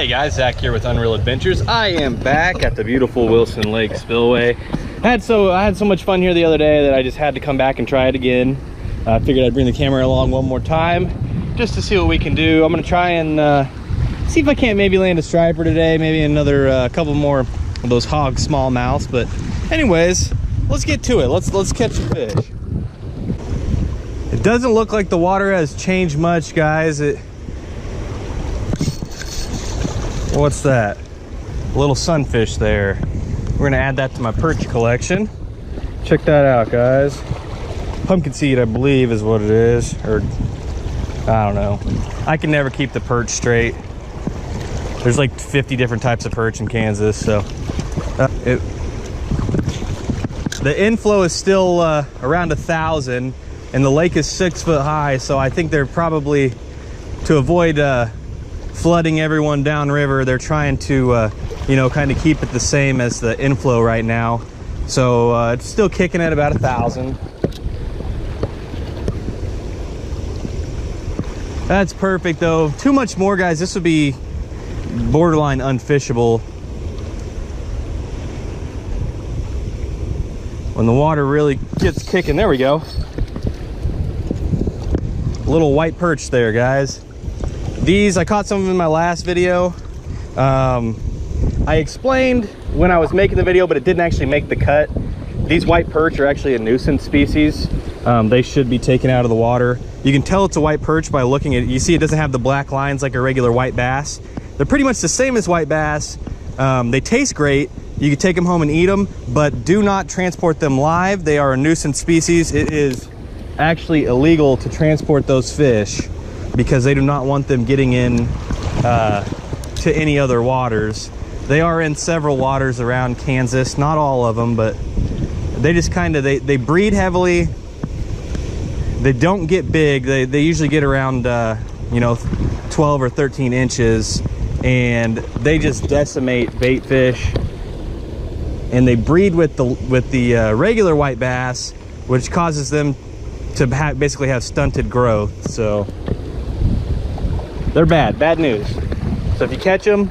Hey guys, Zach here with Unreal Adventures. I am back at the beautiful Wilson Lake Spillway. I had so much fun here the other day that I just had to come back and try it again. I figured I'd bring the camera along one more time just to see what we can do. I'm gonna try and see if I can't maybe land a striper today, maybe another couple more of those hog smallmouths. But anyways, let's get to it. Let's catch a fish. It doesn't look like the water has changed much, guys. What's that? A little sunfish there. We're gonna add that to my perch collection. Check that out, guys. Pumpkin seed, I believe, is what it is. Or, I don't know. I can never keep the perch straight. There's like 50 different types of perch in Kansas, so. The inflow is still around 1,000, and the lake is 6 foot high, so I think they're probably, to avoid flooding everyone downriver, they're trying to you know, kind of keep it the same as the inflow right now. So it's still kicking at about 1,000. That's perfect though. Too much more, guys, this would be borderline unfishable. When the water really gets kicking. There we go. A little white perch there, guys. These, I caught some of them in my last video. I explained when I was making the video, but it didn't actually make the cut. These white perch are actually a nuisance species. They should be taken out of the water. You can tell it's a white perch by looking at it. You see it doesn't have the black lines like a regular white bass. They're pretty much the same as white bass. They taste great. You can take them home and eat them, but do not transport them live. They are a nuisance species. It is actually illegal to transport those fish because they do not want them getting in to any other waters. They are in several waters around Kansas, not all of them, but they just kind of, they breed heavily. They don't get big. They usually get around, you know, 12 or 13 inches, and they just decimate bait fish. And they breed with the regular white bass, which causes them to basically have stunted growth. So they're bad news. So if you catch them,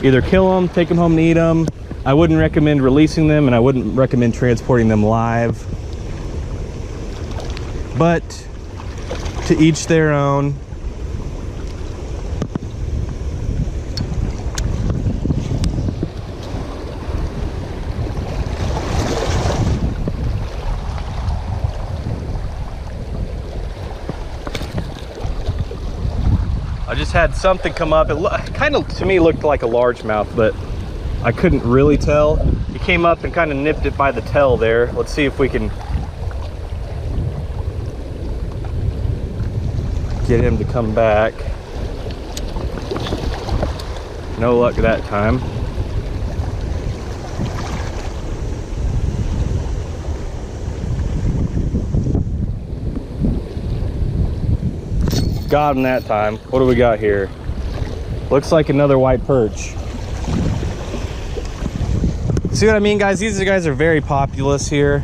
either kill them, take them home and eat them. I wouldn't recommend releasing them, and I wouldn't recommend transporting them live. But to each their own. I just had something come up. It kind of, to me, looked like a largemouth, but I couldn't really tell. He came up and kind of nipped it by the tail there. Let's see if we can get him to come back. No luck that time. Got him that time. What do we got here? Looks like another white perch. See what I mean, guys? These guys are very populous here.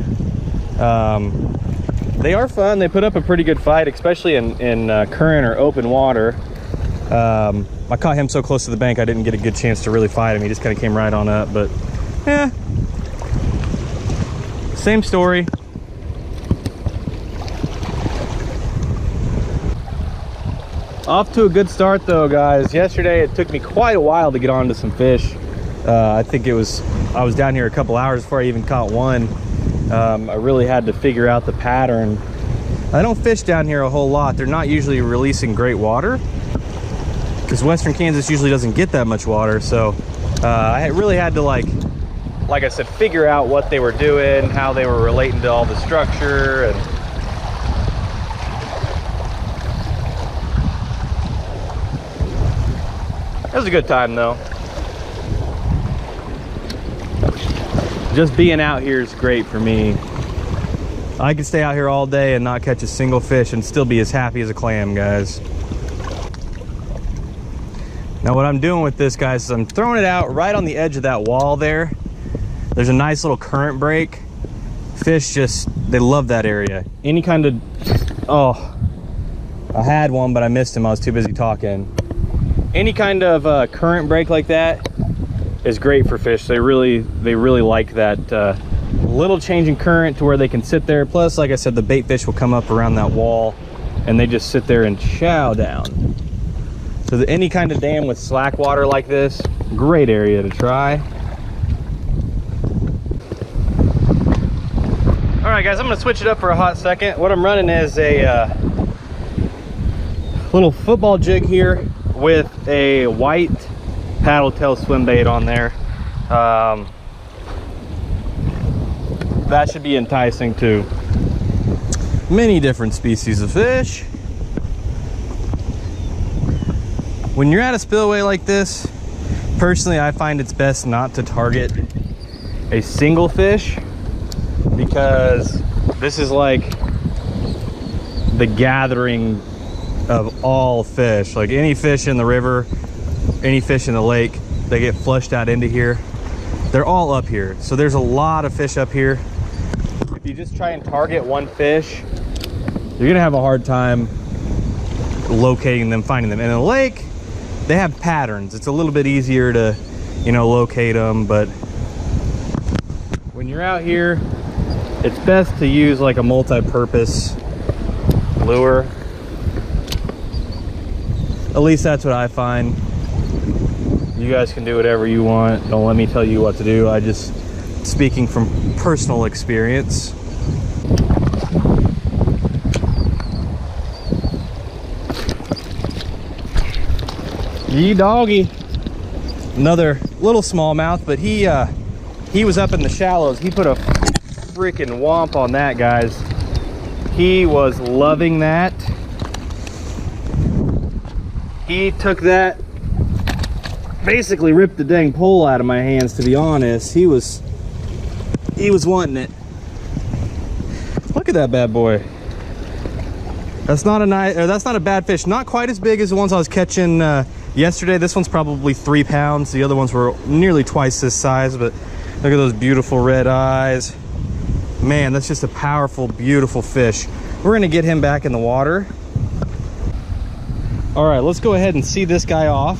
They are fun. They put up a pretty good fight, especially in current or open water. I caught him so close to the bank I didn't get a good chance to really fight him. He just kind of came right on up, but yeah, same story. Off to a good start though, guys. Yesterday it took me quite a while to get onto some fish. I think I was down here a couple hours before I even caught one. I really had to figure out the pattern. I don't fish down here a whole lot. They're not usually releasing great water because western Kansas usually doesn't get that much water. So I really had to, like I said, figure out what they were doing, how they were relating to all the structure. And it was a good time though. Just being out here is great for me. I could stay out here all day and not catch a single fish and still be as happy as a clam, guys. Now what I'm doing with this, guys, is I'm throwing it out right on the edge of that wall there. There's a nice little current break. Fish just, they love that area. Any kind of, oh, I had one, but I missed him. I was too busy talking. any kind of current break like that is great for fish. They really like that little change in current to where they can sit there. Plus, like I said, the bait fish will come up around that wall and they just sit there and chow down. So any kind of dam with slack water like this, great area to try. All right, guys, I'm gonna switch it up for a hot second. What I'm running is a little football jig here with a white paddle tail swim bait on there. That should be enticing to many different species of fish. When you're at a spillway like this, personally, I find it's best not to target a single fish, because this is like the gathering of all fish. Like any fish in the river, any fish in the lake, they get flushed out into here. They're all up here. So there's a lot of fish up here. If you just try and target one fish, you're gonna have a hard time locating them, finding them. And in the lake, they have patterns. It's a little bit easier to, you know, locate them. But when you're out here, it's best to use like a multi-purpose lure. At least that's what I find. You guys can do whatever you want. Don't let me tell you what to do. I just speaking from personal experience. Yee doggy. Another little smallmouth, but he was up in the shallows. He put a freaking whomp on that, guys. He was loving that. He took that, basically ripped the dang pole out of my hands, to be honest. He was wanting it. Look at that bad boy. That's not a bad fish. Not quite as big as the ones I was catching yesterday. This one's probably 3 pounds. The other ones were nearly twice this size, but look at those beautiful red eyes. Man, that's just a powerful, beautiful fish. We're gonna get him back in the water. All right, let's go ahead and see this guy off.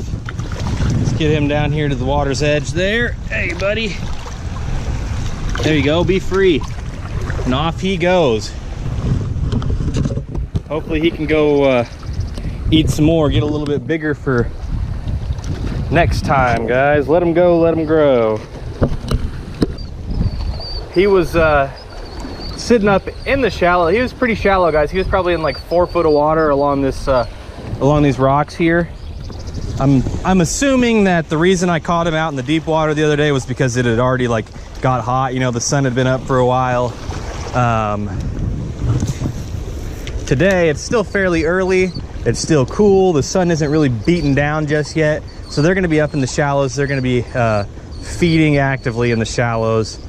Let's get him down here to the water's edge there. Hey, buddy. There you go, be free. And off he goes. Hopefully he can go eat some more, get a little bit bigger for next time, guys. Let him go, let him grow. He was sitting up in the shallow. He was pretty shallow, guys. He was probably in like 4 foot of water along this along these rocks here. I'm assuming that the reason I caught him out in the deep water the other day was because it had already like got hot. You know, the sun had been up for a while. Today it's still fairly early. It's still cool. The sun isn't really beaten down just yet. So they're gonna be up in the shallows. They're gonna be feeding actively in the shallows.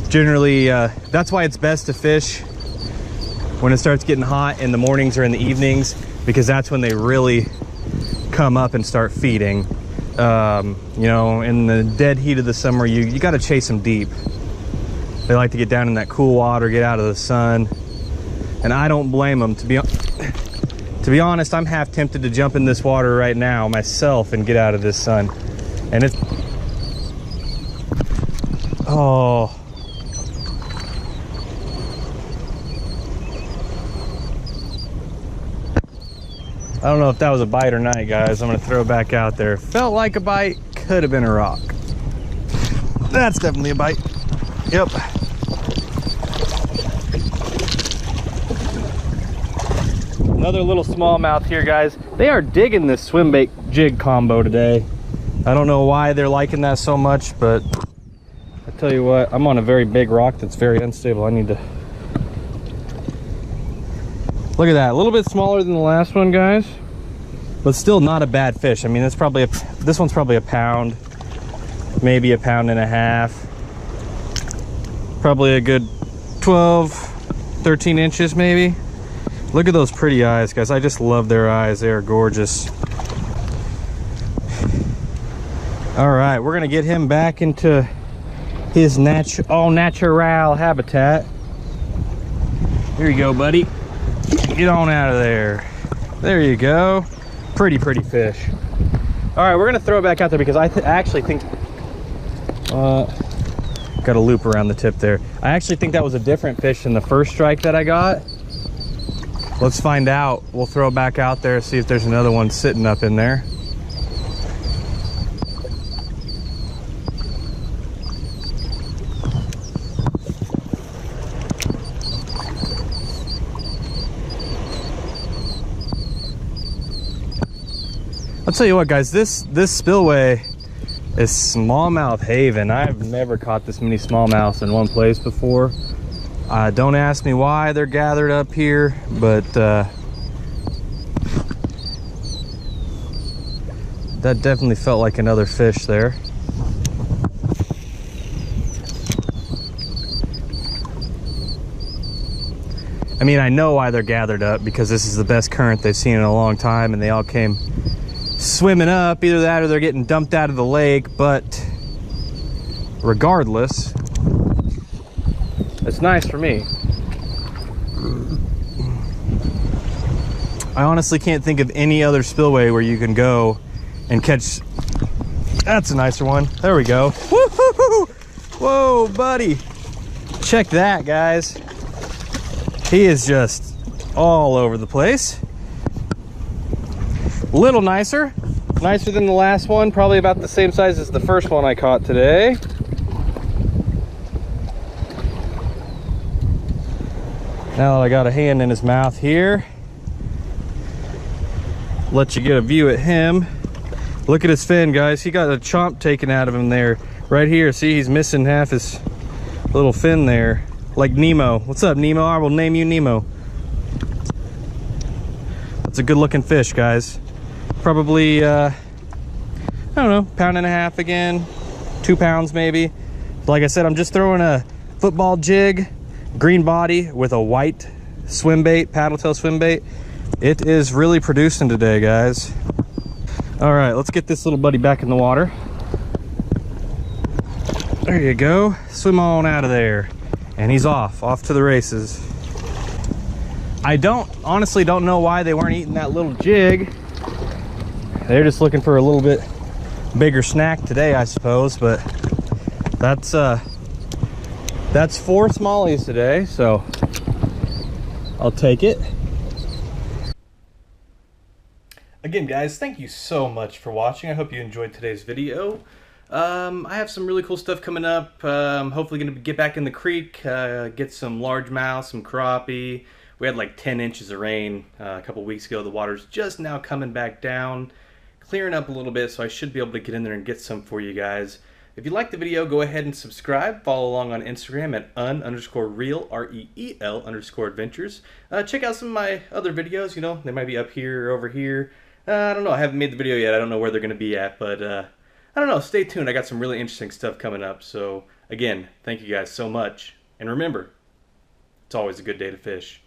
Generally, that's why it's best to fish when it starts getting hot in the mornings or in the evenings, because that's when they really come up and start feeding. You know, in the dead heat of the summer, you got to chase them deep. They like to get down in that cool water, get out of the sun, and I don't blame them. To be honest, I'm half tempted to jump in this water right now myself and get out of this sun. And it's, oh. I don't know if that was a bite or not, guys. I'm gonna throw it back out there. Felt like a bite, could have been a rock. That's definitely a bite. Yep. Another little smallmouth here, guys. They are digging this swim bait jig combo today. I don't know why they're liking that so much, but I tell you what, I'm on a very big rock that's very unstable. I need to... Look at that, a little bit smaller than the last one, guys, but still not a bad fish. I mean, it's probably this one's probably a pound, maybe a pound and a half. Probably a good 12, 13 inches maybe. Look at those pretty eyes, guys. I just love their eyes. They are gorgeous. All right, we're gonna get him back into his natural habitat. Here you go, buddy. Get on out of there. There you go. Pretty fish. All right, we're gonna throw it back out there because I actually think, got a loop around the tip there. I actually think that was a different fish than the first strike that I got. Let's find out. We'll throw it back out there, see if there's another one sitting up in there. I'll tell you what, guys, this spillway is smallmouth haven. I've never caught this many smallmouths in one place before. Don't ask me why they're gathered up here, but that definitely felt like another fish there. I mean, I know why they're gathered up, because this is the best current they've seen in a long time, and they all came swimming up. Either that or they're getting dumped out of the lake. But regardless, it's nice for me. I honestly can't think of any other spillway where you can go and catch. That's a nicer one. There we go. Woo-hoo-hoo! Whoa, buddy, check that, guys. He is just all over the place. Little nicer than the last one, probably about the same size as the first one I caught today. Now that I got a hand in his mouth here, let you get a view at him. Look at his fin, guys. He got a chomp taken out of him there, right here. See, he's missing half his little fin there, like Nemo. What's up, Nemo? I will name you Nemo. That's a good looking fish, guys. Probably I don't know, 1.5 pounds again, 2 pounds maybe. Like I said, I'm just throwing a football jig, green body with a white swim bait, paddle tail swim bait. It is really producing today, guys. All right, let's get this little buddy back in the water. There you go. Swim on out of there. And he's off to the races. I honestly don't know why they weren't eating that little jig. They're just looking for a little bit bigger snack today, I suppose. But that's 4 smallies today, so I'll take it. Again, guys, thank you so much for watching. I hope you enjoyed today's video. I have some really cool stuff coming up. Hopefully going to get back in the creek, get some largemouth, some crappie. We had like 10 inches of rain a couple weeks ago. The water's just now coming back down, clearing up a little bit, so I should be able to get in there and get some for you guys. If you liked the video, go ahead and subscribe. Follow along on Instagram at _reel, REEL_adventures. Check out some of my other videos. You know, they might be up here or over here. I don't know. I haven't made the video yet. I don't know where they're going to be at, but I don't know. Stay tuned. I got some really interesting stuff coming up. So, again, thank you guys so much. And remember, it's always a good day to fish.